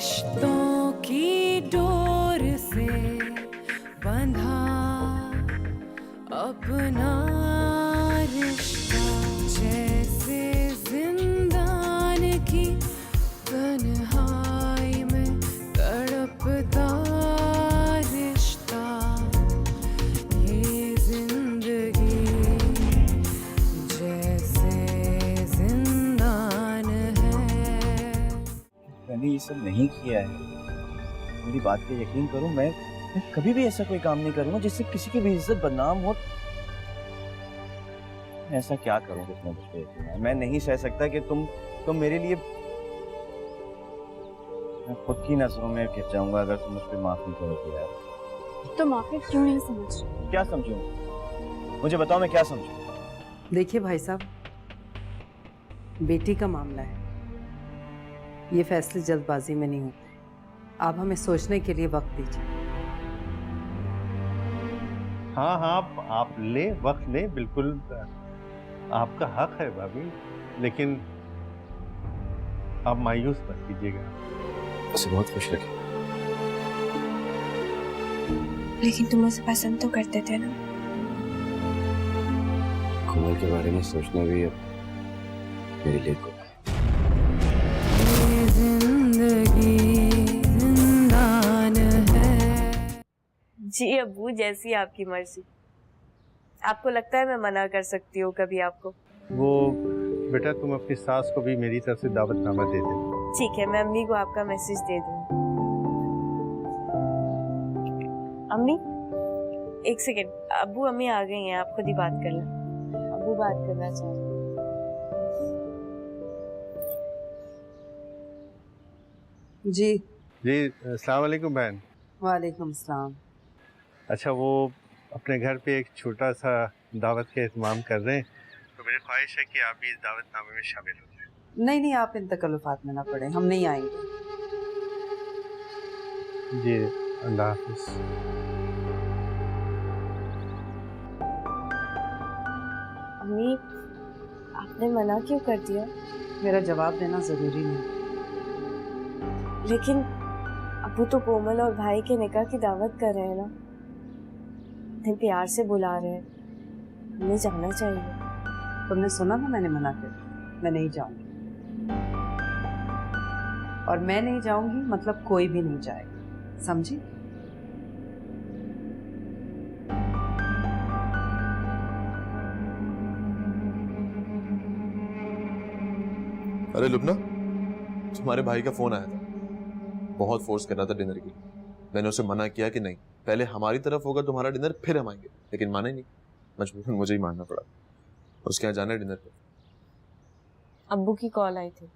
रिश्तों की डोर से बंधा अपना रिश्ता, जैसे जिंदान की तन्हाई में तड़पता रिश्ता, ये जिंदगी जैसे जिंदान है। मैंने ये सब नहीं किया है, मेरी बात पे यकीन करो। मैं कभी भी ऐसा कोई काम नहीं करूंगा जिससे किसी की भी इज्जत बदनाम हो। मैं ऐसा क्या करूं जिसमें मुझ पे यकीन है? मैं नहीं सह सकता कि तुम मेरे लिए, मैं खुद की नजरों में गिर जाऊंगा अगर तुम मुझ पे माफ नहीं करोगे यार। तो माफी क्यों नहीं समझ रहे? क्या समझूं? मुझे बताओ मैं क्या समझूं? देखिए भाई साहब, बेटी का मामला है, ये फैसले जल्दबाजी में नहीं होते। आप हमें सोचने के लिए वक्त दीजिए। हाँ हाँ, आप ले, वक्त ले, बिल्कुल आपका हक है भाभी, लेकिन आप मायूस मत कीजिएगा। उसे बहुत खुश रखिए। लेकिन तुम उसे पसंद तो करते थे ना? कोमल के बारे में सोचना भी अब मेरे लिए को जिंदगी जिंदान है। जी अब्बू, जैसी आपकी मर्जी। आपको लगता है मैं मना कर सकती हूँ कभी आपको? वो बेटा, तुम अपनी सास को भी मेरी तरफ से दावतनामा दे दे। ठीक है, मैं अम्मी को आपका मैसेज दे दूँगी। अम्मी, एक सेकेंड। अब्बू अम्मी आ गई हैं, आप खुद ही बात कर लें। अब्बू बात करना चाह रहे हैं। जी। जी अस्सलाम वालेकुम बहन। वालेकुम सलाम। अच्छा, वो अपने घर पे एक छोटा सा दावत का एहतमाम कर रहे हैं, तो मेरी ख्वाहिश है कि आप भी इस दावतनामे में शामिल हो जाएं। नहीं नहीं, आप इन तकल्लुफात में ना पड़े, हम नहीं आएंगे। जी अल्लाह हाफिज। अम्मी, आपने मना क्यों कर दिया? मेरा जवाब देना जरूरी नहीं। लेकिन अब्बू तो कोमल और भाई के निकाह की दावत कर रहे हैं ना, इतने प्यार से बुला रहे हैं, हमें जाना चाहिए। तुमने सुना ना, मैंने मना कर, मैं नहीं जाऊंगी। और मैं नहीं जाऊंगी मतलब कोई भी नहीं जाएगा, समझी? अरे लुबना, तुम्हारे भाई का फोन आया था, बहुत फोर्स कर रहा था डिनर के लिए। मैंने उसे मना किया कि नहीं, पहले हमारी तरफ होगा तुम्हारा डिनर, फिर हम आएंगे, लेकिन माना ही नहीं। मजबूरन मुझे ही मानना पड़ा। उसके यहाँ जाना है डिनर पे। अब्बू की कॉल आई थी,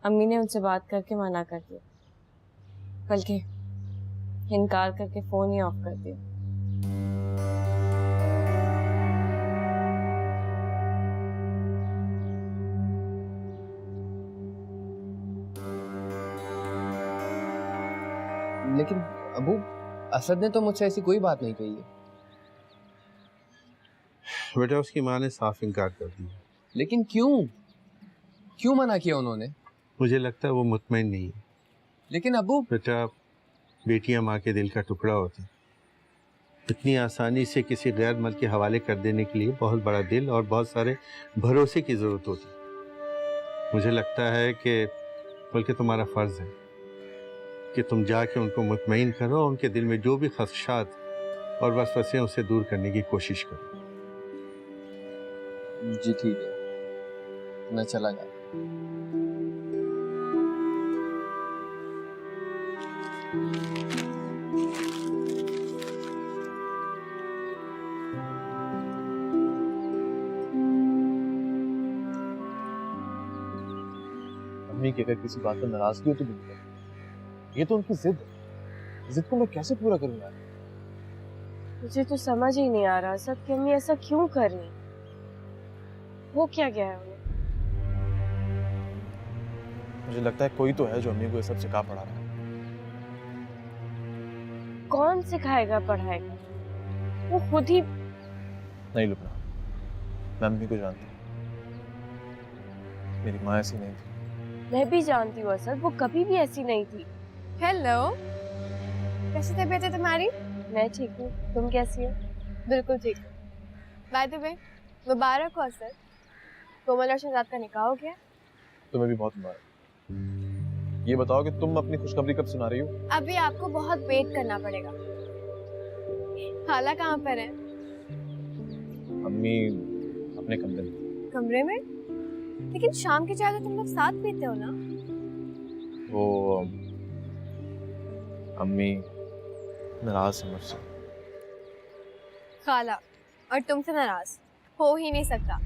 अम्मी ने उनसे बात करके मना कर दिया, बल्कि इनकार करके फोन ही ऑफ कर दिया। लेकिन अबू, असद ने तो मुझसे ऐसी कोई बात नहीं कही है। बेटा, उसकी माँ ने साफ इनकार कर दिया। लेकिन क्यों? क्यों मना किया उन्होंने? मुझे लगता है वो मुतमईन नहीं है। लेकिन अबू, बेटा, बेटियां माँ के दिल का टुकड़ा होती, इतनी आसानी से किसी गैर मर्द के हवाले कर देने के लिए बहुत बड़ा दिल और बहुत सारे भरोसे की जरूरत होती। मुझे लगता है कि बल्कि तुम्हारा फर्ज है कि तुम जाके उनको मुतमईन करो, उनके दिल में जो भी खदशात और वसवसे उसे दूर करने की कोशिश करो। जी ठीक है, मैं चला जाता। अम्मी की अगर किसी बात पर नाराजगी हो तो बिल्कुल, ये तो उनकी जिद को मैं कैसे पूरा करूंगा? मुझे तो समझ ही नहीं आ रहा सब कि अम्मी ऐसा क्यों कर रही। वो क्या गया है उन्हें? मुझे लगता है कोई तो है जो अम्मी को ये सब सिखा पढ़ा रहा है। कौन सिखाएगा पढ़ाएगा? वो खुद ही। नहीं लुबना, मैं अम्मी को जानती हूँ, मेरी माँ ऐसी नहीं थी। मैं भी जानती हूँ असद, वो कभी भी ऐसी नहीं थी। हेलो, कैसी तबीयत है तुम्हारी? मैं ठीक हूँ, तुम कैसी हो? बिल्कुल ठीक। बाय द वे, मुबारक हो असद, कोमल और शहजाद का निकाह हो गया। तुम्हें भी बहुत मुबारक। ये बताओ कि तुम अपनी खुशखबरी कब सुना रही हो? अभी आपको बहुत वेट करना पड़ेगा। खाला कहाँ पर है? अम्मी अपने कमरे में। कमरे में? लेकिन शाम की चाय तो तुम लोग साथ पीते हो ना? वो अम्मी नाराज है मुझसे। खाला और तुमसे नाराज हो ही नहीं सकता।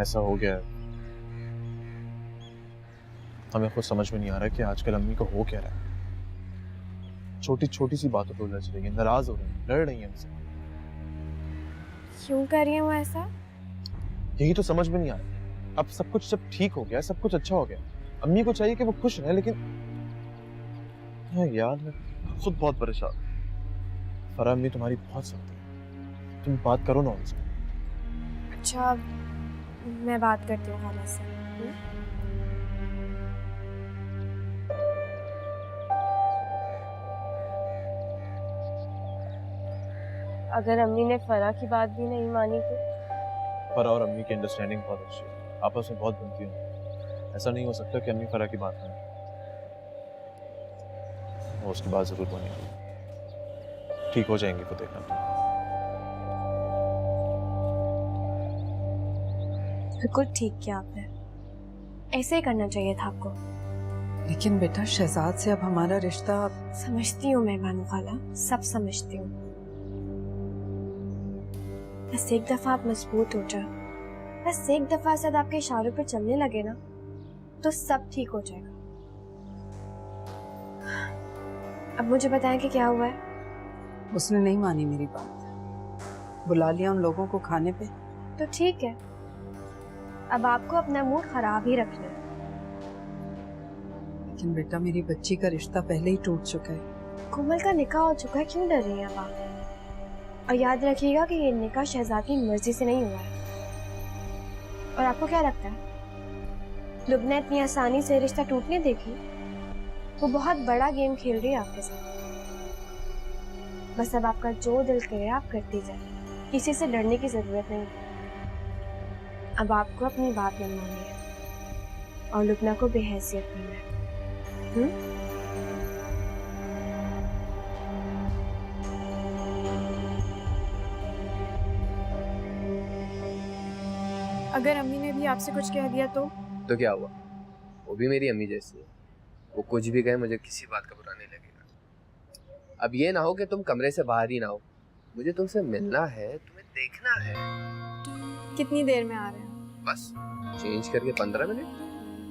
ऐसा हो गया है, हमें खुद समझ में नहीं आ रहा कि आजकल अम्मी को हो क्या रहा है। छोटी छोटी सी बातों पर उलझ रही है, नाराज हो रही है, लड़ रही है हमसे। क्यों कर रही है वो ऐसा? यही तो समझ में नहीं आ रहा। अब सब कुछ जब ठीक हो गया, सब कुछ अच्छा हो गया, अम्मी को चाहिए कि वो खुश रहे, लेकिन यार मैं खुद बहुत परेशान। फरा अम्मी तुम्हारी बहुत सख्त है, तुम बात करो ना उनसे। अच्छा, मैं बात करती हूँ खाला से। अगर अम्मी ने फरा की बात भी नहीं मानी तो? फरा और अम्मी की अंडरस्टैंडिंग बहुत अच्छी है, आपस में बहुत बनती है। ऐसा नहीं हो सकता कि अम्मी फरा की बात माने। वो उसकी बात जरूर मानेगी, ठीक हो जाएंगे, तो देखना तुम। बिल्कुल ठीक किया आपने, ऐसे ही करना चाहिए था आपको। लेकिन बेटा शहजाद से अब हमारा रिश्ता। समझती हूँ मैं भानु खाला, सब समझती हूँ। बस एक दफा आप मजबूत हो जाओ, बस एक दफा सद आपके इशारों पर चलने लगे ना, तो सब ठीक हो जाएगा। अब मुझे बताएं कि क्या हुआ है। उसने नहीं मानी मेरी बात, बुला लिया उन लोगों को खाने पे। तो ठीक है, अब आपको अपना मूड खराब ही रखना है। लेकिन बेटा मेरी बच्ची का रिश्ता पहले ही टूट चुका है। कोमल का निकाह हो चुका है, क्यों डर रही हैं अब आप? और याद रखिएगा कि ये निकाह शहजाद की मर्जी से नहीं हुआ है। और आपको क्या लगता है लुबना इतनी आसानी से रिश्ता टूटने देगी? वो बहुत बड़ा गेम खेल रही है आपके साथ। बस अब आपका जो दिल करे आप करती जाए, किसी से डरने की जरूरत नहीं। अब आपको अपनी बात मनवानी है और लुबना को बेहैसियत करना है। अगर अम्मी ने भी आपसे कुछ कह दिया तो क्या हुआ, वो भी मेरी अम्मी जैसी है। वो कुछ भी कहे मुझे किसी बात का बुरा नहीं लगेगा। अब ये ना हो कि तुम कमरे से बाहर ही ना हो, मुझे तुमसे मिलना है, तुम्हें देखना है। कितनी देर में आ रहे हैं? बस चेंज करके 15 मिनट।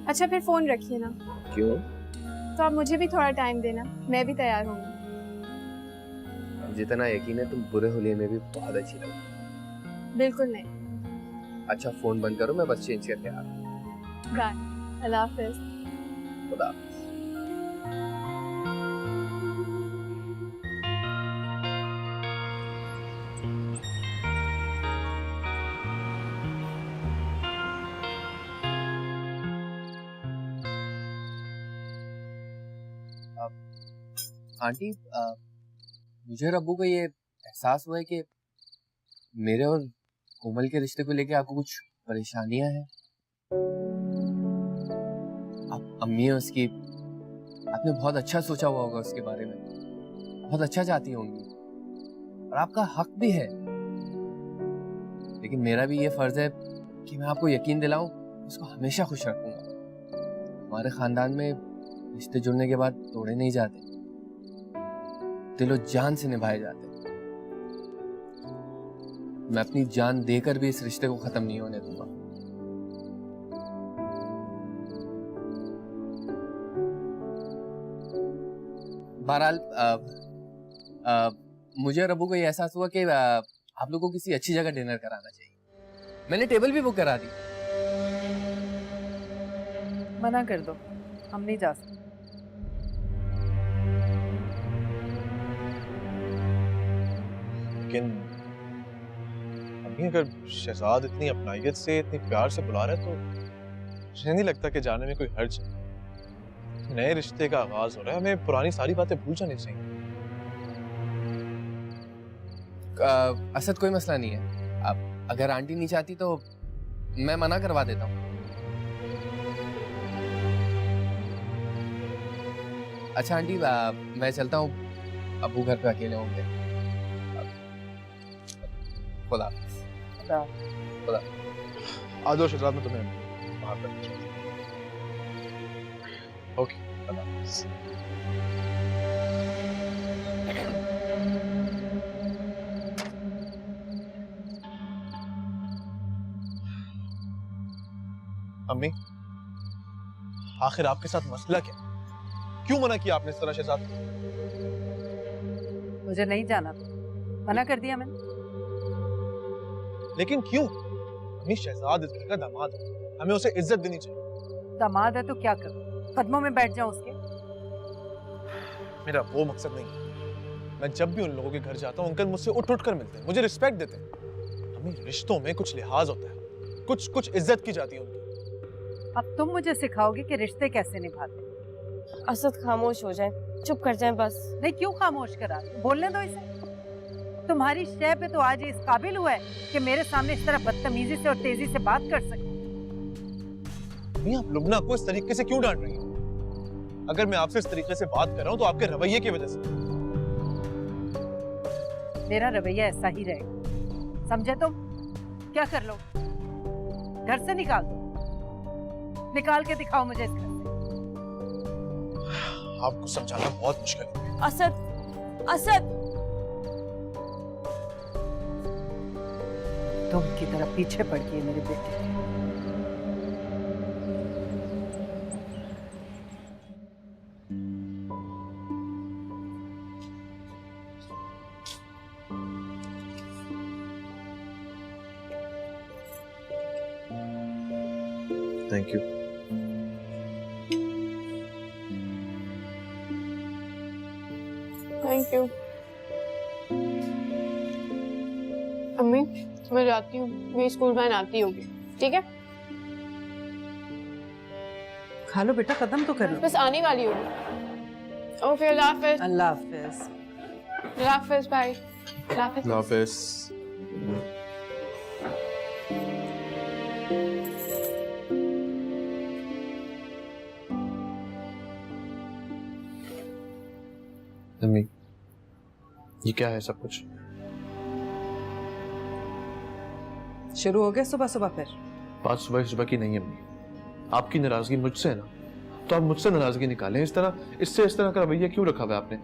अच्छा फिर फोन रखिए ना। क्यों? तो आप मुझे भी थोड़ा टाइम देना, मैं भी तैयार होंगी। जितना यकीन है तुम बुरे होलिये में भी बहुत अच्छी लगो। बिल्कुल नहीं। अच्छा फोन बंद करो, मैं बस चेंज करके आ रहा हूँ। बाय, अल्लाह हाफिज। खुदा। आंटी, मुझे और अब्बू को ये एहसास हुआ है कि मेरे और कोमल के रिश्ते को लेके आपको कुछ परेशानियां हैं। आप अम्मी है उसकी, आपने बहुत अच्छा सोचा हुआ होगा उसके बारे में, बहुत अच्छा चाहती होंगी और आपका हक भी है। लेकिन मेरा भी ये फर्ज है कि मैं आपको यकीन दिलाऊं, उसको हमेशा खुश रखूंगा। हमारे खानदान में रिश्ते जुड़ने के बाद तोड़े नहीं जाते, दिलो जान से निभाए जाते। मैं अपनी जान देकर भी इस रिश्ते को खत्म नहीं होने दूंगा। बहरहाल मुझे और अबू को ये एहसास हुआ कि आप लोगों को किसी अच्छी जगह डिनर कराना चाहिए। मैंने टेबल भी बुक करा दी। मना कर दो, हम नहीं जा सकते। लेकिन अम्मी अगर शहजाद इतनी अपनाइयत से इतनी प्यार से बुला रहा है तो मुझे नहीं लगता कि जाने में कोई हर्ज है। नए रिश्ते का आगाज हो रहा है, हमें पुरानी सारी बातें भूल जानी चाहिए। असद कोई मसला नहीं है। अब अगर आंटी नहीं चाहती तो मैं मना करवा देता हूँ। अच्छा आंटी मैं चलता हूँ, अबू घर पे अकेले होंगे। खुदा खुदा। आ जाओ शहजाद, मैं तुम्हें वहां पर ओके अल्लाह हाफ़िज़। अम्मी आखिर आपके साथ मसला क्या? क्यों मना किया आपने इस तरह शहजाद को? मुझे नहीं जाना, मना कर दिया मैंने। लेकिन क्यों? अम्मी शहजाद इस घर का दामाद है, हमें उसे इज्जत देनी चाहिए। दामाद है तो क्या करूं? कदमों में बैठ जाऊं उसके? मेरा वो मकसद नहीं है। मैं जब भी उन लोगों के घर जाता हूँ अंकल मुझसे उठ कर मिलते हैं, मुझे रिस्पेक्ट देते हैं। अम्मी रिश्तों में कुछ लिहाज होता है, कुछ इज्जत की जाती है उनकी। अब तुम मुझे सिखाओगे कि रिश्ते कैसे निभाते। असद खामोश हो जाए, चुप कर जाए बस। नहीं, क्यों खामोश करा? बोलने दो इसे। तुम्हारी शय पे तो आज ये इस काबिल हुआ है कि मेरे सामने इस तरह बदतमीजी से और तेजी से बात कर सके। आप लुबना को इस तरीके से क्यों डांट रही हैं? अगर मैं आपसे इस तरीके से बात कर रहा हूँ तो आपके रवैये की वजह से। मेरा रवैया ऐसा ही रहेगा, समझे तुम? क्या कर लो, घर से निकाल दो, निकाल के दिखाओ मुझे इस घर से। आपको समझाना बहुत मुश्किल है। असद, असद। तुम की तरफ पीछे पड़ गई मेरे बेटे। Thank you. Thank you. अम्मी मैं जाती हूँ, मेरी स्कूल वैन आती होगी, ठीक है? खा लो बेटा, कदम तो कर लो। बस आने वाली होगी। ओके अल्लाह हाफिज। अल्लाह हाफिज। अल्लाह हाफिज भाई। अल्लाह हाफिज। अल्लाह हाफिज। अम्मी ये क्या है सब कुछ? शुरू हो गया सुबह सुबह फिर? बात सुबह की नहीं है अम्मी, आपकी नाराजगी मुझसे है ना, तो आप मुझसे नाराजगी निकालें। इस तरह का रवैया क्यों रखा हुआ है आपने?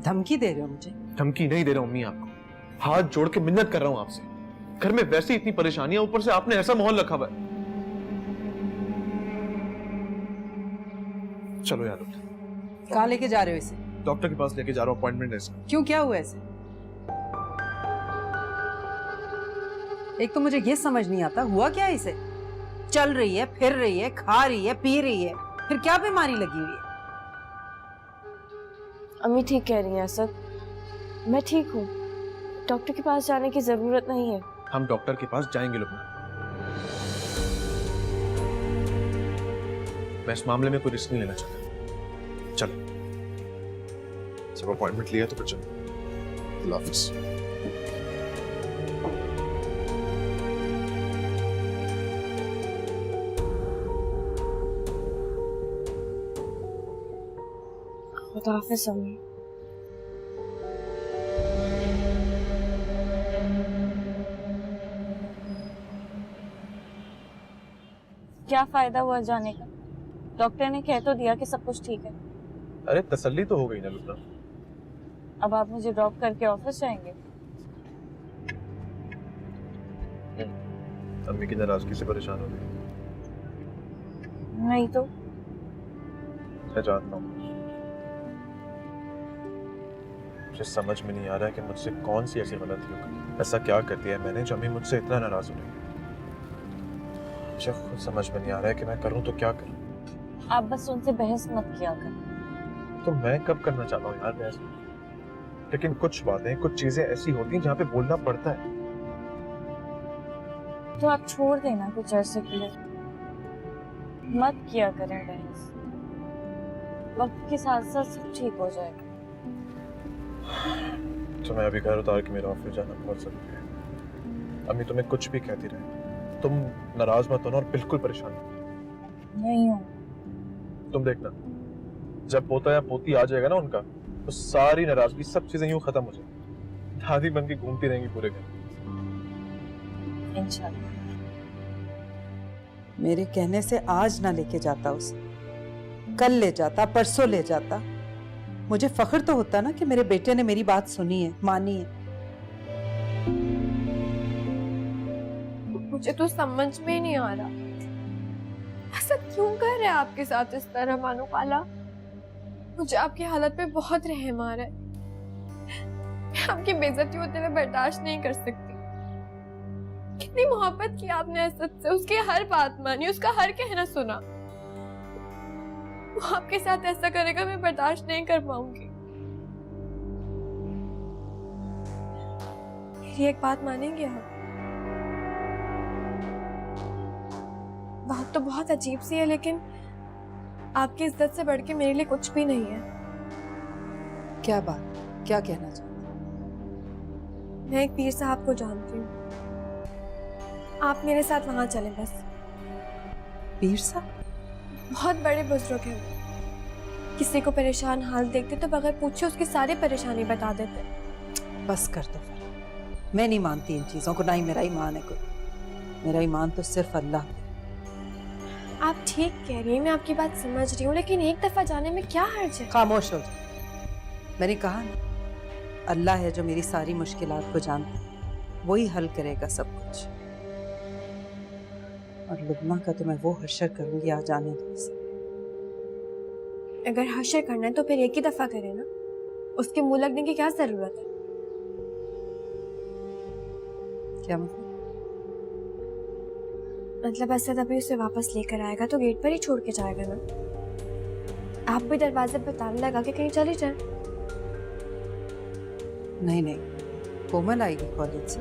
धमकी दे रहे हो मुझे? धमकी नहीं दे रहा हूँ अम्मी, आपको हाथ जोड़ के मिन्नत कर रहा हूँ आपसे। घर में वैसे इतनी परेशानियां, ऊपर से आपने ऐसा माहौल रखा हुआ है। चलो यार, कहाँ लेके जा रहे हो इसे? डॉक्टर के पास लेके जा रहा हूँ, अपॉइंटमेंट है इसका। क्यों, क्या हुआ इसे? एक तो मुझे ये समझ नहीं आता हुआ क्या है इसे। चल रही है, फिर रही है, खा रही है, पी रही है, फिर क्या बीमारी लगी हुई है? अम्मी ठीक कह रही हैं असद, मैं ठीक हूँ, डॉक्टर के पास जाने की जरूरत नहीं है। हम डॉक्टर के पास जाएंगे लुबना। मैं इस मामले में कोई रिस्क नहीं लेना चाहता। चलो, जब अपॉइंटमेंट लिया तो फिर चलो। अल्लाह हाफिज़। खुदा हाफिज़ अम्मी। क्या फायदा हुआ जाने का? डॉक्टर ने कह तो दिया कि सब कुछ ठीक है। अरे तसल्ली तो हो गई ना लुबना। अब आप मुझे ड्रॉप करके ऑफिस जाएंगे? अम्मी की नाराजगी से परेशान हो गई? नहीं तो मैं जानता हूँ, मुझे समझ में नहीं आ रहा है कि मुझसे कौन सी ऐसी गलती हो गई, ऐसा क्या कर दिया मैंने जो अम्मी मुझसे इतना नाराज हो रही है। मुझे खुद समझ में नहीं आ रहा है कि मैं करूँ तो क्या करूँ। आप बस उनसे बहस मत किया कर। तो मैं कब करना चाहता हूँ यार बहस, लेकिन कुछ बातें, कुछ चीजें ऐसी होती हैं जहाँ पे बोलना पड़ता है। तो आप छोड़ देना कुछ अर्से के लिए, मत किया करें डांस। वक्त के साथ साथ सब ठीक हो जाएगा। तो मैं अभी घर उतार के मेरा ऑफिस जाना बहुत जरूरी है। अम्मी तुम्हें कुछ भी कहती रहे, तुम नाराज मत होना और बिल्कुल परेशान मत। नहीं हो। तुम देखना, जब पोता या पोती आ जाएगा ना उनका, तो सारी नाराजगी, सब चीजें यूं खत्म हो जाएगी। दादी बन के घूमती रहेंगी पूरे घर। इंशाल्लाह। मेरे कहने से आज ना लेके जाता उसे, कल ले जाता, परसों ले जाता। मुझे फख्र तो होता ना कि मेरे बेटे ने मेरी बात सुनी है, मानी है। मुझे तो समझ में ही नहीं आ रहा, ऐसा क्यों कर रहे हैं आपके साथ इस तरह मानो खाला। मुझे आपकी हालत पे बहुत रहम आ रहा है। मैं आपकी बेइज्जती होते हुए बर्दाश्त नहीं कर सकती। कितनी मोहब्बत की आपने असद से, उसकी हर बात मानी, उसका हर कहना सुना। वो आपके साथ ऐसा करेगा, मैं बर्दाश्त नहीं कर पाऊंगी। मेरी एक बात मानेंगे आप? बात तो बहुत अजीब सी है, लेकिन आपकी इज्जत से बढ़ के मेरे लिए कुछ भी नहीं है। क्या बात, क्या कहना चाहती? मैं एक पीर साहब को जानती हूँ, आप मेरे साथ वहां चले बस। पीर साहब? बहुत बड़े बुजुर्ग हैं वो। किसी को परेशान हाल देखते तो बगैर पूछे उसकी सारी परेशानी बता देते। बस कर दो फिर, मैं नहीं मानती इन चीजों को, ना ही मेरा ईमान है कोई। मेरा ईमान तो सिर्फ अल्लाह पे। आप ठीक कह रही हैं, मैं आपकी बात समझ रही हूँ, लेकिन एक दफा जाने में क्या हर्ज है? खामोश हो जाओ। मैंने कहा ना, अल्लाह है जो मेरी सारी मुश्किलात को जानता है, वही हल करेगा सब कुछ। और लुबना का तो मैं वो हशर करूंगी, आ जाने दो इसे। अगर हशर करना है तो फिर एक ही दफा करे ना, उसके मुंह लगने की क्या जरूरत है? क्या मतलब? मतलब असद अभी उसे वापस लेकर आएगा तो गेट पर ही छोड़ के जाएगा ना। आप भी दरवाजे पर ताला लगा के कहीं चले जाएं। नहीं नहीं, कोमल आएगी कॉलेज से।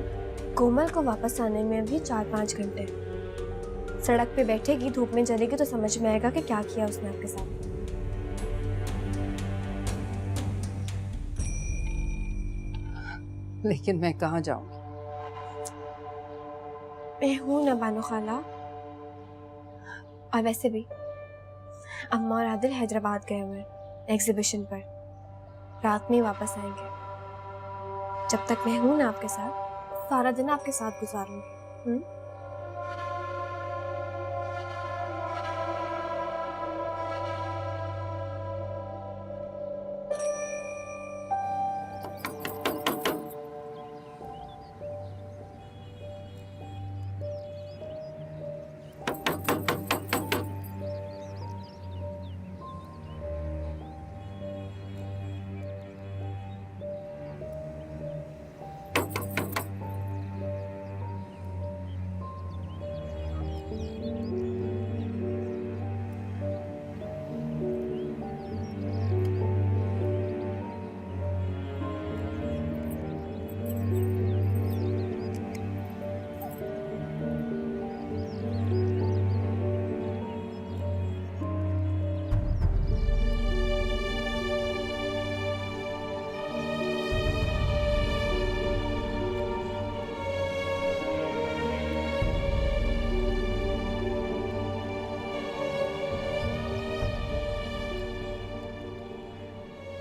कोमल को वापस आने में अभी 4-5 घंटे। सड़क पे बैठेगी, धूप में जलेगी तो समझ में आएगा कि क्या किया उसने आपके साथ। लेकिन मैं कहाँ जाऊंगी? मैं हूं ना बानो खाला। और वैसे भी अम्मा और आदिल हैदराबाद गए हुए एग्जीबिशन पर, रात में ही वापस आएंगे। जब तक मैं हूं ना आपके साथ, सारा दिन आपके साथ गुजारूंगी।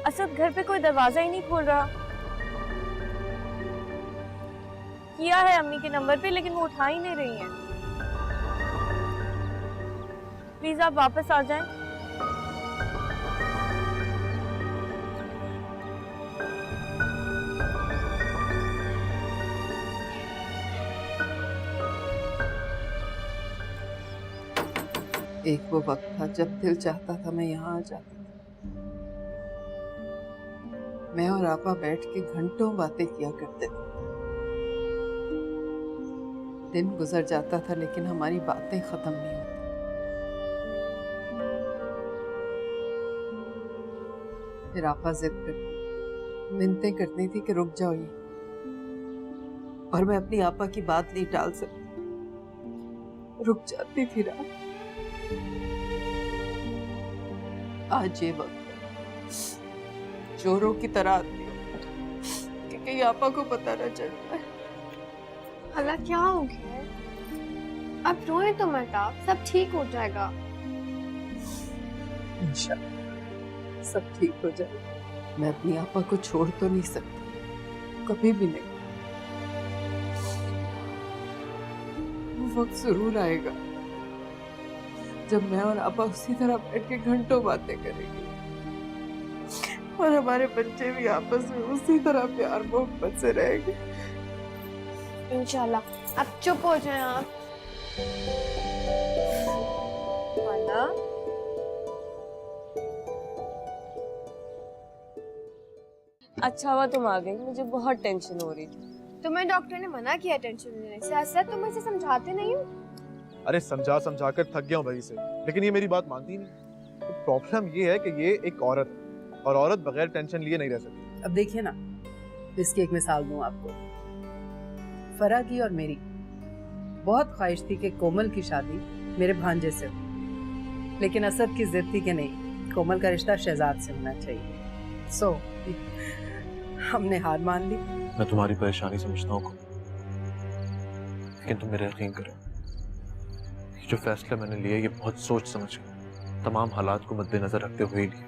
असद घर पे कोई दरवाजा ही नहीं खोल रहा। किया है अम्मी के नंबर पे, लेकिन वो उठा ही नहीं रही हैं। प्लीज आप वापस आ जाएं। एक वो वक्त था जब दिल चाहता था मैं यहाँ आ जाती। मैं और आपा बैठ के घंटों बातें किया करते थे। दिन गुजर जाता था लेकिन हमारी बातें खत्म नहीं होती। फिर आपा जिद करती, मिन्नतें करती थी कि रुक जाओ ये, और मैं अपनी आपा की बात नहीं टाल सकती। रुक जाती थी रात। आज ये वक्त चोरों की तरह आती हूँ कि कहीं आपा को पता न चल जाए। अल्लाह क्या हो गया है? अब रोए तो मत आप, सब ठीक हो जाएगा। इंशाल्लाह सब ठीक हो जाएगा। मैं अपनी आपा को छोड़ तो नहीं सकती, कभी भी नहीं। वो वक्त जरूर आएगा जब मैं और आपा उसी तरह बैठ के घंटों बातें करेंगे और हमारे बच्चे भी आपस में उसी तरह प्यार मोहब्बत से रहेंगे। इंशाल्लाह। अब चुप हो जाए आप। वाला अच्छा हुआ तुम आ गई, मुझे बहुत टेंशन हो रही थी। तुम्हें डॉक्टर ने मना किया टेंशन लेने से। असद तुम इसे समझाते नहीं हो। अरे समझा समझा कर थक गया हूँ भाई से, लेकिन ये मेरी बात मानती नहीं। तो प्रॉब्लम ये है कि ये एक औरत है और औरत बगैर टेंशन लिए नहीं रह सकती। अब देखिए ना, इसकी एक मिसाल दूं आपको। फरा की और मेरी बहुत ख्वाहिश थी कि कोमल की शादी मेरे भांजे से हो, लेकिन असद की जिद थी कि नहीं, कोमल का रिश्ता शहजाद से होना चाहिए। सो हमने हार मान ली। मैं तुम्हारी परेशानी समझता हूँ, लेकिन तुम मेरा यकीन करो, ये जो फैसला मैंने लिया ये बहुत सोच समझ कर, तमाम हालात को मद्देनजर रखते हुए लिया।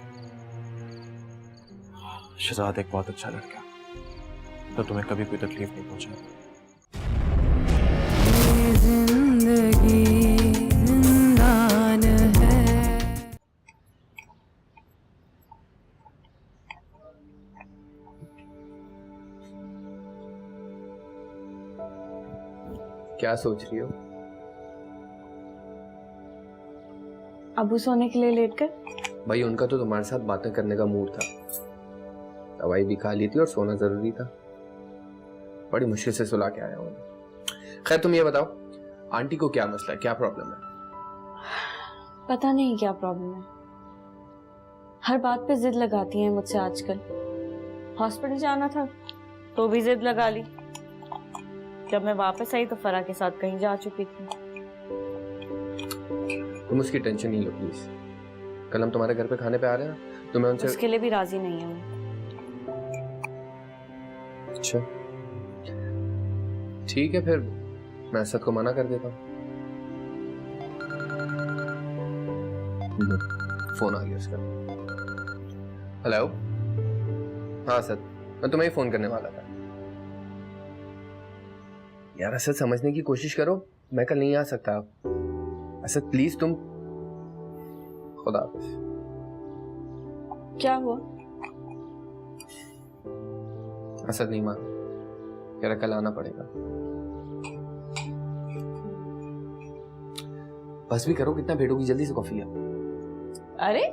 शहजाद एक बहुत अच्छा लड़का, तो तुम्हें कभी कोई तकलीफ नहीं पहुंचाएगा। जिंदगी जिंदान है। क्या सोच रही हो? अबू सोने के लिए लेट कर। भाई उनका तो तुम्हारे साथ बातें करने का मूड था, दवाई भी खा ली थी और सोना जरूरी था। बड़ी मुश्किल से सुला के आया हूँ। खैर तुम ये बताओ, आंटी को क्या मसला है, क्या प्रॉब्लम है? पता नहीं क्या प्रॉब्लम है, हर बात पे जिद लगाती हैं मुझसे आजकल। हॉस्पिटल जाना था तो भी जिद लगा ली, जब मैं वापस आई तो फरा के साथ कहीं जा चुकी थी। तुम उसकी टेंशन नहीं लो प्लीज। कल हम तुम्हारे घर पे खाने पे आ रहे हैं ना, तो मैं उनसे उसके लिए भी राजी नहीं हूँ। अच्छा ठीक है, फिर मैं असद को मना कर देता हूँ। फोन आ गया उसका। हेलो, हाँ असद, मैं तुम्हें ही फोन करने वाला था। यार असद समझने की कोशिश करो, मैं कल नहीं आ सकता। असद प्लीज तुम, खुदा हाफिज। क्या हुआ? असद नहीं मान, कह रहा कल आना पड़ेगा। बस भी करो, कितना भेड़ोगी, जल्दी से कॉफी लिया। अरे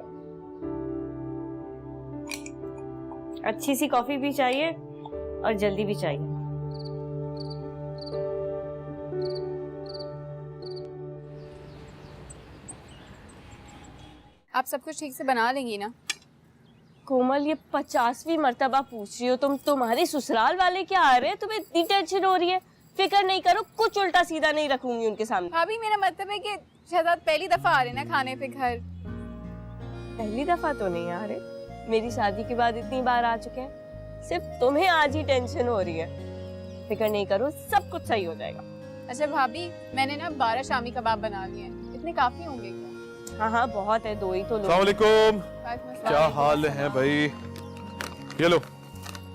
अच्छी सी कॉफी भी चाहिए और जल्दी भी चाहिए। आप सब कुछ ठीक से बना लेंगी ना? कोमल ये 50वीं मर्तबा पूछ रही हो तुम, तुम्हारे ससुराल वाले क्या आ रहे हैं, तुम्हें इतनी टेंशन हो रही है? फिक्र नहीं करो, कुछ उल्टा सीधा नहीं रखूंगी उनके सामने। भाभी मेरा मतलब है कि शहजाद पहली दफा आ रहे ना खाने पे घर। पहली दफा तो नहीं आ रहे, मेरी शादी के बाद इतनी बार आ चुके हैं। सिर्फ तुम्हें आज ही टेंशन हो रही है। फिक्र नहीं करो, सब कुछ सही हो जाएगा। अच्छा भाभी, मैंने ना 12 शामी कबाब बना लिए हैं, इतने काफी होंगे क्या? हाँ हाँ बहुत है, 2 ही तो लोग। अस्सलाम वालेकुम, वालेकुम क्या अस्सलाम। हाल है भाई? ये लो,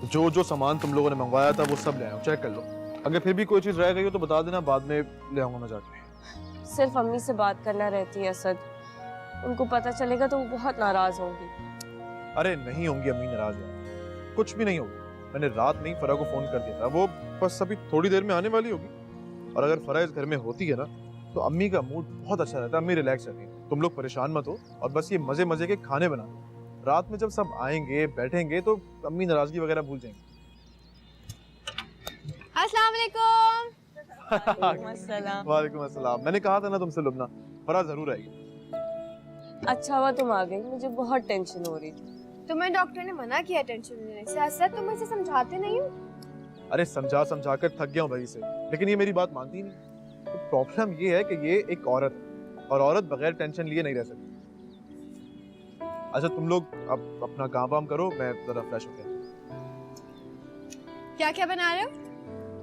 जो जो सामान तुम लोगों ने मंगवाया था वो सब ले आया हूं, चेक कर लो। अगर फिर भी कोई चीज रह गई हो तो बता देना, बाद में ले आऊंगा मैं जाके। सिर्फ अम्मी से बात करना रहती है असद, उनको पता चलेगा तो वो बहुत नाराज होंगी। अरे नहीं होंगी अम्मी नाराज यार, कुछ भी नहीं होगी। मैंने रात नहीं फरा को फोन कर दिया था, वो बस अभी थोड़ी देर में आने वाली होगी। और अगर फरा इस घर में होती है ना तो अम्मी का मूड बहुत अच्छा रहता है, अम्मी रिलैक्स रहती है। तुम लोग परेशान मत हो और बस ये मजे मजे के खाने बना दो। रात में जब सब आएंगे बैठेंगे तो अम्मी नाराजगी वगैरह भूल जाएंगे। अस्सलाम वालेकुम। वालेकुम अस्सलाम। मैंने कहा था ना तुमसे लुबना, फरा जरूर आएगी। अच्छा हुआ तुम आ गई, मुझे बहुत टेंशन हो रही थी। तुम्हें डॉक्टर ने मना किया टेंशन लेने से। असद तुम इसे समझाते नहीं हो। अरे समझा समझा कर थक गया हूँ भाई से, लेकिन ये मेरी बात मानती नहीं। तो प्रॉब्लम ये है कि ये एक औरत है और औरत बगैर टेंशन लिए नहीं रह सकती। अच्छा तुम लोग अब अपना काम वाम करो, मैं जरा फ्रेश हो गया। क्या क्या बना रहे हो?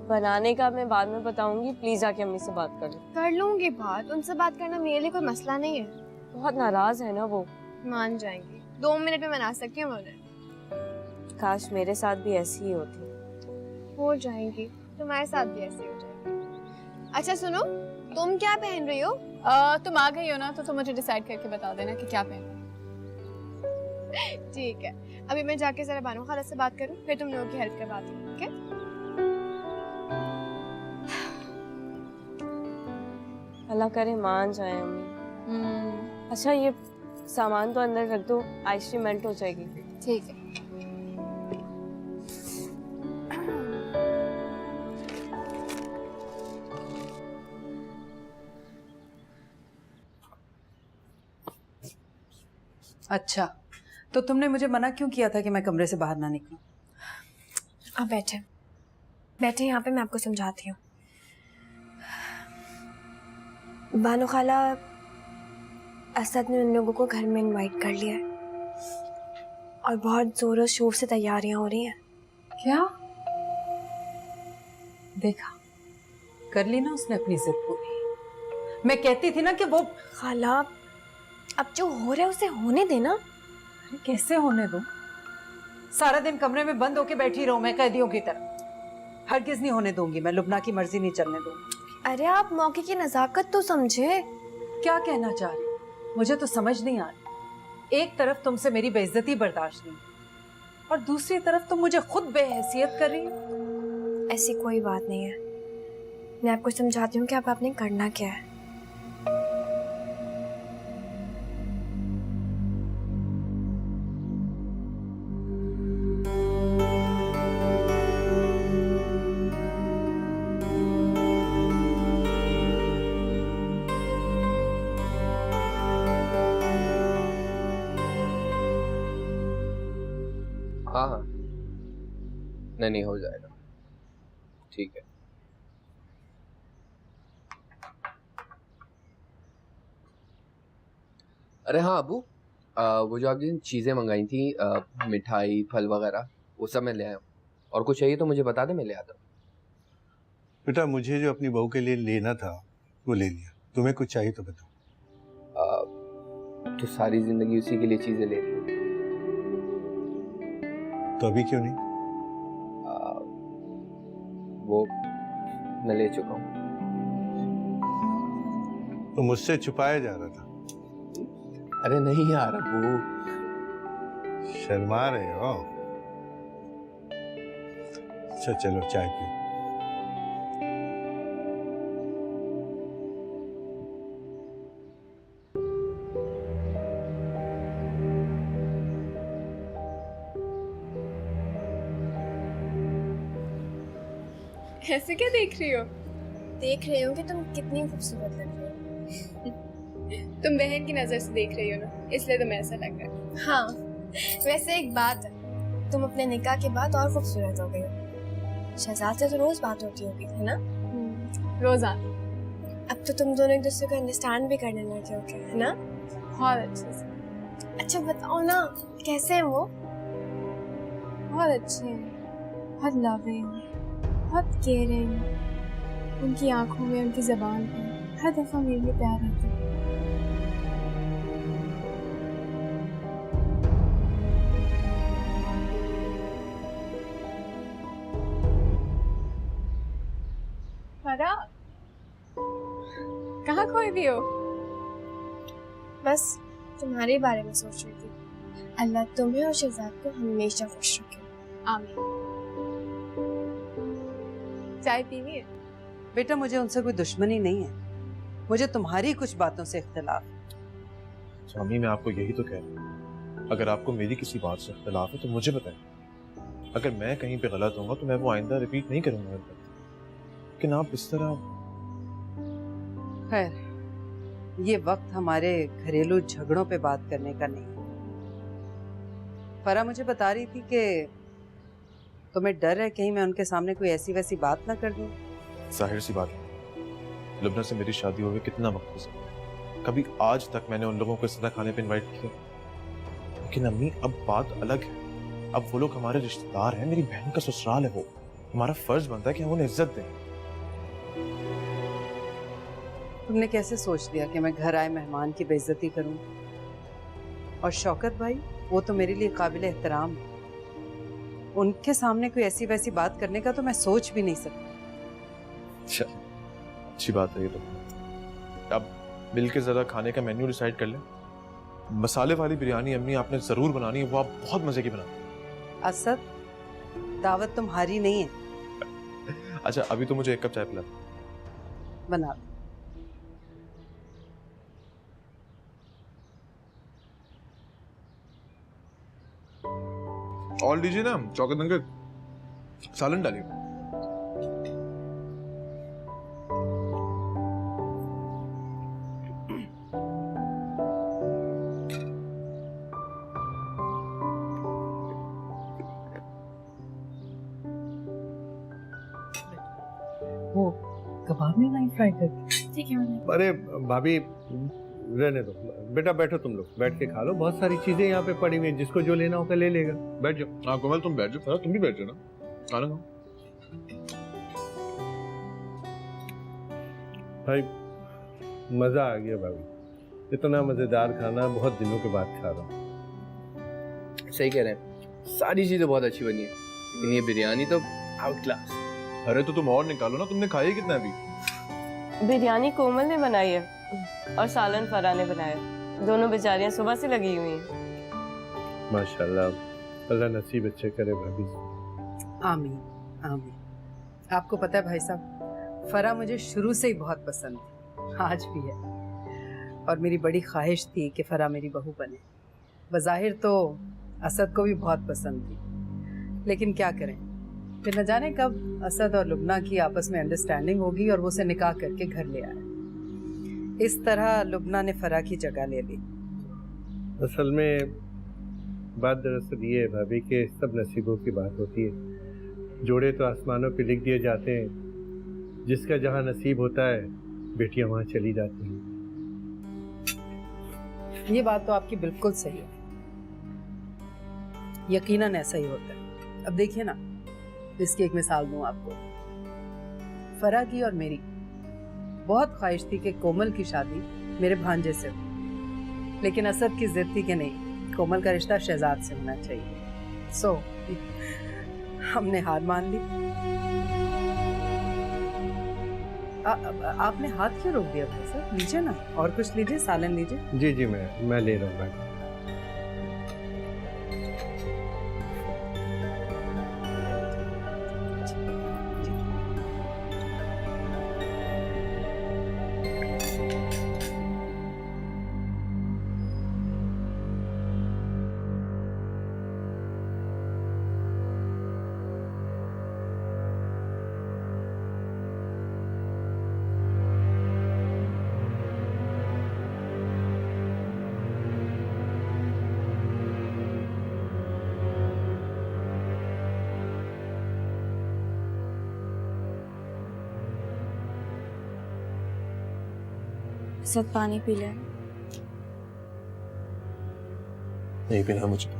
बनाने का मैं बाद में बताऊंगी, प्लीज आके अम्मी से बात कर लो। कर लूंगी बात, उनसे बात करना मेरे लिए कोई मसला नहीं है। बहुत नाराज है ना वो। मान जाएंगी, 2 मिनट में मना सकती हूँ मैं उन्हें। काश मेरे साथ भी ऐसी ही होती। हो जाएंगी, तुम्हारे साथ भी ऐसे हो जाएगी। अच्छा सुनो, तुम क्या पहन रही हो? तुम आ गई हो ना, तो तुम मुझे डिसाइड करके बता देना कि क्या पहनना। ठीक है, अभी मैं जाके जरा बानो खाला से बात करूं, फिर तुम लोगों की हेल्प करवाती हूँ। ओके? अल्लाह करे मान जाए अम्मी। अच्छा ये सामान तो अंदर रख दो, आइसक्रीम मेल्ट हो जाएगी। ठीक है। अच्छा, तो तुमने मुझे मना क्यों किया था कि मैं कमरे से बाहर ना निकलूं? अब बैठे बैठे यहाँ पे, मैं आपको समझाती हूँ। बानो खाला, असद ने उन लोगों को घर में इनवाइट कर लिया है और बहुत जोरों शोर से तैयारियां हो रही हैं। क्या? देखा, कर ली ना उसने अपनी जिद पूरी। मैं कहती थी ना कि वो खाला, अब जो हो रहा है उसे होने देना। अरे कैसे होने दूं? सारा दिन कमरे में बंद होके बैठी रहूं मैं कैदियों की तरह? हरगिज नहीं होने दूंगी मैं, लुबना की मर्जी नहीं चलने दूंगी। अरे आप मौके की नजाकत तो समझे। क्या कहना चाह रही? मुझे तो समझ नहीं आ रही। एक तरफ तुमसे मेरी बेइज्जती बर्दाश्त नहीं और दूसरी तरफ तुम मुझे खुद बेहैसियत कर रही हो। ऐसी कोई बात नहीं है, मैं आपको समझाती हूँ कि अब आपने करना क्या है। हाँ हाँ, नहीं हो जाएगा, ठीक है। अरे हाँ अबू, वो जो आपने चीज़ें मंगाई थी, मिठाई फल वगैरह, वो सब मैं ले आया हूँ। और कुछ चाहिए तो मुझे बता दे, मैं ले आता हूँ। बेटा मुझे जो अपनी बहू के लिए लेना था वो ले लिया, तुम्हें कुछ चाहिए तो बताओ। तो सारी जिंदगी उसी के लिए चीज़ें ले रही हूँ, तो अभी क्यों नहीं? वो मैं ले चुका हूँ। तो मुझसे छुपाया जा रहा था? अरे नहीं यार अबू, शर्मा रहे हो? अच्छा चलो चाय पियो। ऐसे क्या देख रही हो? देख रही हूँ कि तुम कितनी खूबसूरत लग रही हो। तुम बहन की नजर से देख रही हो ना, इसलिए तुम्हें ऐसा लग रहा है। हाँ, वैसे एक बात है, तुम अपने निकाह के बाद और खूबसूरत हो गई हो। शहजाद से तो रोज बात होती होगी, है ना? रोजाना। अब तो तुम दोनों एक दूसरे को अंडरस्टैंड भी करने लगे होगे, है ना? बहुत अच्छे से। अच्छा बताओ ना, कैसे हैं वो? बहुत अच्छे हैं, बहुत लविंग, बहुत केयरिंग। उनकी आंखों में, उनकी जबान पे हर दफा मेरे लिए प्यार आता है। फरा, कहाँ खोई भी हो? बस तुम्हारे बारे में सोच रही थी। अल्लाह तुम्हें और शहजाद को हमेशा खुश रखे। आमीन। चाय पीनी है? बेटा मुझे उनसे कोई दुश्मनी नहीं है, मुझे तुम्हारी कुछ बातों से इख्तिलाफ। स्वामी मैं आपको यही तो कह रहा हूँ, अगर आपको मेरी किसी बात से इख्तिलाफ है तो मुझे बताएं। अगर मैं कहीं पे गलत होऊंगा तो मैं वो आइंदा रिपीट नहीं करूंगा। लेकिन आप इस तरह। खैर, ये वक्त हमारे घरेलू झगड़ों पे बात करने का नहीं। फरा मुझे बता रही थी कि तुम्हें डर है कहीं मैं उनके सामने कोई ऐसी वैसी बात ना कर दूं। जाहिर सी बात है, लुबना से मेरी शादी हुए कितना वक्त गुजरा, कभी आज तक मैंने उन लोगों को इस तरह खाने पे इनवाइट किया। लेकिन अम्मी अब बात अलग है, अब वो लोग हमारे रिश्तेदार हैं, मेरी बहन का ससुराल है वो, हमारा फर्ज बनता है कि हम उन्हें इज्जत दें। तुमने कैसे सोच लिया कि मैं घर आए मेहमान की बेइज्जती करूं? और शौकत भाई, वो तो मेरे लिए काबिल एहतराम है। उनके सामने कोई ऐसी वैसी बात करने का तो मैं सोच भी नहीं सकती। चल, अच्छी बात है ये तो। अब मिलके जरा खाने का मेन्यू डिसाइड कर ले। मसाले वाली बिरयानी अम्मी आपने जरूर बनानी है, वो आप बहुत मजे की बनाती हैं। असद, दावत तुम्हारी नहीं है। अच्छा, अभी तो मुझे एक कप चाय पिला। बना दो। और लीजिए ना चौकत अंकल, सालन डालिए। वो कबाब नहीं लाई फ्राई करके? ठीक है मैंने। अरे भाभी रहने दो, बेटा बैठो, तुम लोग बैठ के खा लो, बहुत सारी चीजें यहाँ पे पड़ी हुई हैं, जिसको जो लेना होगा ले लेगा। बैठ जाओ। हाँ कोमल तुम बैठ जाओ, तुम भी बैठ जाओ ना, खाना खाओ। भाई मजा आ गया भाभी, इतना मजेदार खाना बहुत दिनों के बाद खा रहा हूँ। सही कह रहे हैं, सारी चीजें बहुत अच्छी बनी है, लेकिन ये बिरयानी तो आउट क्लास। अरे तो तुम और निकालो ना, तुमने खाई कितना अभी? बिरयानी कोमल ने बनाई है और सालन फरा ने बनाया, दोनों बेचारियां सुबह से लगी हुई हैं। माशाल्लाह, अल्लाह नसीब अच्छे करे भाभी। आमीन आमीन। आपको पता है भाई साहब, फरा मुझे शुरू से ही बहुत पसंद थी, आज भी है, और मेरी बड़ी ख्वाहिश थी कि फरा मेरी बहू बने। बज़ाहिर तो असद को भी बहुत पसंद थी, लेकिन क्या करें, फिर न जाने कब असद और लुबना की आपस में अंडरस्टैंडिंग होगी और वो उसे निकाह करके घर ले आए। इस तरह लुबना ने फरा की जगह ले ली। असल में बात दरअसल ये है भाभी कि सब नसीबों की बात होती है। जोड़े तो आसमानों पे लिख दिए जाते हैं, जिसका जहाँ नसीब होता है बेटियां वहाँ चली जाती हैं। ये बात तो आपकी बिल्कुल सही है, यकीनन ऐसा ही होता है। अब देखिए ना, इसकी एक मिसाल दूं आपको। फरा की और मेरी बहुत ख्वाहिश थी कि कोमल की शादी मेरे भांजे से हो, लेकिन असद की जिद थी कि नहीं, कोमल का रिश्ता शहजाद से होना चाहिए। सो हमने हार मान ली। आपने हाथ क्यों रोक दिया भाई साहब? लीजिए ना, और कुछ लीजिए, सालन लीजिए। जी जी, मैं ले रहा हूँ भाई। सब पानी पी ले। नहीं पीना मुझे,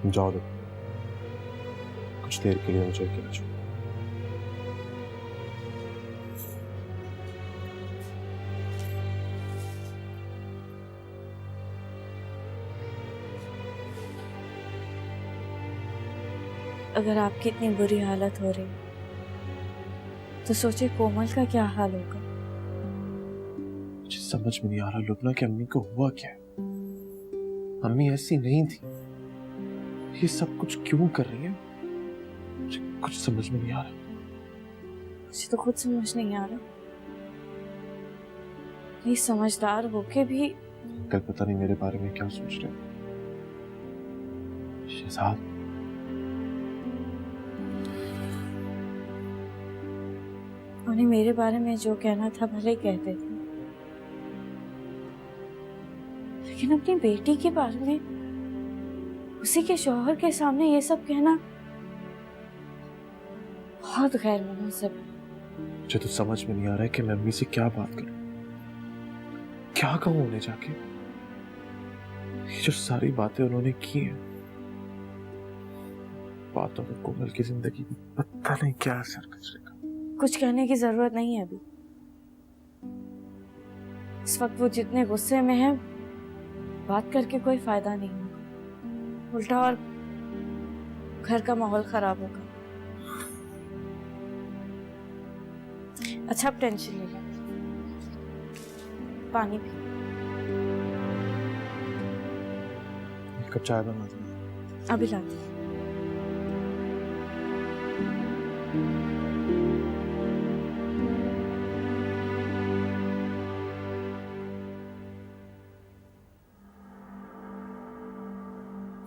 जाओ दो, कुछ देर के लिए मुझे अकेला छोड़ो। अगर आपकी इतनी बुरी हालत हो रही तो सोचे कोमल का क्या हाल होगा। मुझे समझ में नहीं आ रहा लुबना कि अम्मी को हुआ क्या है। अम्मी ऐसी नहीं थी, ये सब कुछ क्यों कर रही है, मुझे कुछ समझ में नहीं आ रहा। मुझे तो खुद समझ नहीं आ रहा, ये समझदार होके भी कल पता नहीं मेरे बारे में क्या सोच रहे हैं। शहजाद, उन्हें मेरे बारे में जो कहना था भले ही कहते थे, लेकिन अपनी बेटी के बारे में उसी के शौहर के सामने ये सब कहना बहुत गैर मुनासिब है। मुझे तो समझ में नहीं आ रहा है कि मैं अम्मी से क्या बात करूं, क्या कहूं उन्हें जाके। ये जो सारी बातें उन्होंने की हैं, बातों में कोमल की जिंदगी में पता नहीं क्या असर करेगा। कुछ कहने की जरूरत नहीं है अभी। इस वक्त वो जितने गुस्से में है, बात करके कोई फायदा नहीं होगा, उल्टा और घर का माहौल खराब होगा। अच्छा, अब टेंशन नहीं ले, पानी पी। एक कप चाय बना दो। अभी लाती।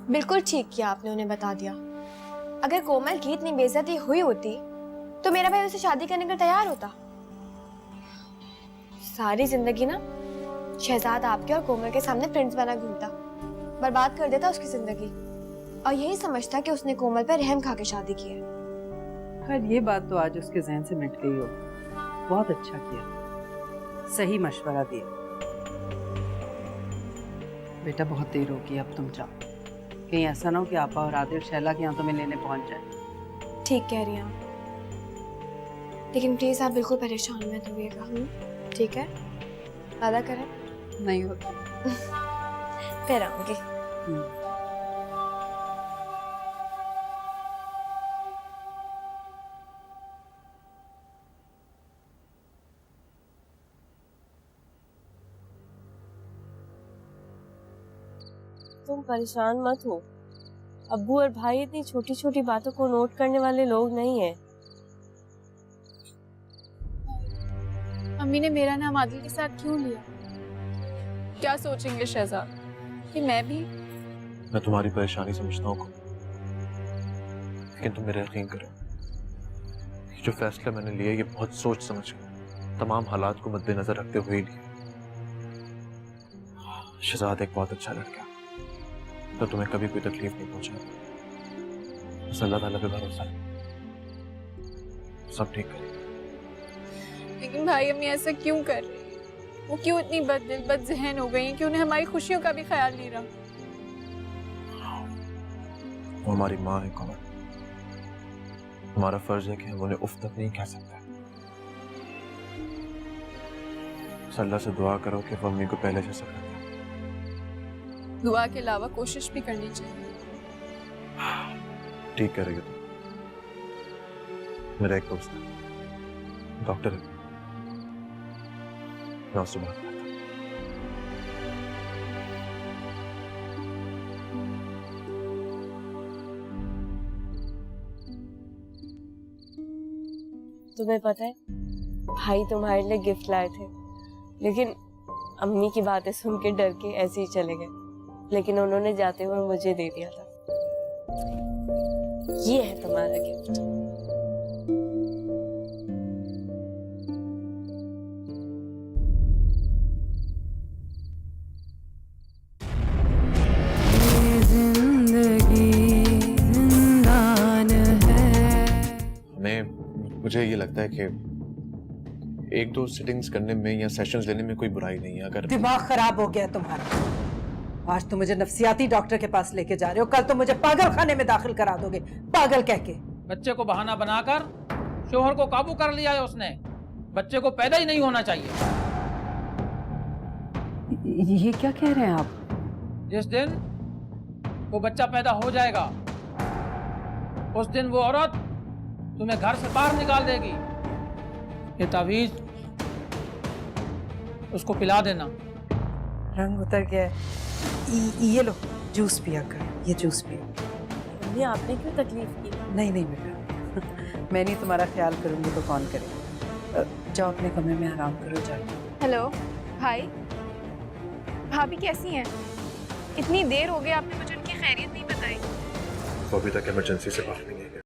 बिल्कुल ठीक किया आपने उन्हें बता दिया। अगर कोमल की इतनी बेइज्जती हुई होती तो मेरा भाई उसे शादी करने को तैयार होता। सारी जिंदगी ना शहजाद आपके और कोमल के सामने प्रिंस बना घूमता, बर्बाद कर देता उसकी जिंदगी, और यही समझता कि उसने कोमल पर रहम खा के शादी की है। खैर ये बात तो आज उसके जहन से मिट गई हो। बहुत अच्छा किया, सही मशवरा दिया। बेटा बहुत देर होगी, अब तुम जाओ। कहीं ऐसा ना हो कि आपा और आदिल शैला के यहाँ तुम्हें लेने पहुंच जाए। ठीक कह रही हैं आप, लेकिन प्लीज आप बिल्कुल परेशान मत होइएगा। ठीक है, वादा करें? नहीं होता। फिर आऊंगी। तुम परेशान मत हो, अब्बू और भाई इतनी छोटी छोटी बातों को नोट करने वाले लोग नहीं हैं। अम्मी ने मेरा नाम आदिल के साथ क्यों लिया? क्या सोचेंगे शहजाद कि मैं भी? मैं तुम्हारी परेशानी समझता हूँ, लेकिन तुम मेरा यकीन करो, ये जो फैसला मैंने लिया ये बहुत सोच समझ कर, तमाम हालात को मद्देनजर रखते हुए लिया। शहजाद एक बहुत अच्छा लड़का, तो तुम्हें कभी कोई तकलीफ नहीं पहुंचाएगा। बस अल्लाह ताला पे भरोसा है, सब ठीक करेगा। लेकिन भाई अम्मी ऐसा क्यों कर रही है? वो क्यों इतनी बददिल बदज़हन हो गई हैं कि उन्हें हमारी खुशियों का भी ख्याल नहीं रहा? वो हमारी माँ है कमल, हमारा फर्ज है कि हम उन्हें उफ तक नहीं कह सकते। अल्लाह से दुआ करो कि वो अम्मी को पहले जैसा कर दे। दुआ के अलावा कोशिश भी करनी चाहिए। ठीक करेगा तुम। मेरा एक दोस्त है, डॉक्टर है, मैं उससे बात करता हूं। तुम्हें पता है, भाई तुम्हारे लिए गिफ्ट लाए थे, लेकिन अम्मी की बातें सुन के डर के ऐसे ही चले गए, लेकिन उन्होंने जाते हुए मुझे दे दिया था। ये है तुम्हारा गिफ्ट। मुझे ये लगता है कि एक दो सिटिंग्स करने में या सेशंस लेने में कोई बुराई नहीं है। अगर दिमाग खराब हो गया तुम्हारा, आज तो मुझे नफ्सियाती डॉक्टर के पास लेके जा रहे हो, कल तो मुझे पागल खाने में दाखिल करा दोगे, पागल कह के। बच्चे को बहाना बनाकर शोहर को काबू कर लिया है उसने। बच्चे को पैदा ही नहीं होना चाहिए। ये क्या कह रहे हैं आप? जिस दिन वो बच्चा पैदा हो जाएगा, उस दिन वो औरत तुम्हें घर से बाहर निकाल देगी। ये तावीज उसको पिला देना। रंग उतर गया है। ये लो जूस पिया कर, ये जूस पिया। मम्मी आपने क्यों तकलीफ की? नहीं नहीं बेटा, मैं नहीं तुम्हारा ख्याल करूंगी तो कौन करेगा। जाओ अपने कमरे में आराम करो, जाओ। हेलो भाई, भाभी कैसी हैं? इतनी देर हो गई, आपने मुझे उनकी खैरियत नहीं बताई। वो अभी तक इमरजेंसी से बाहर नहीं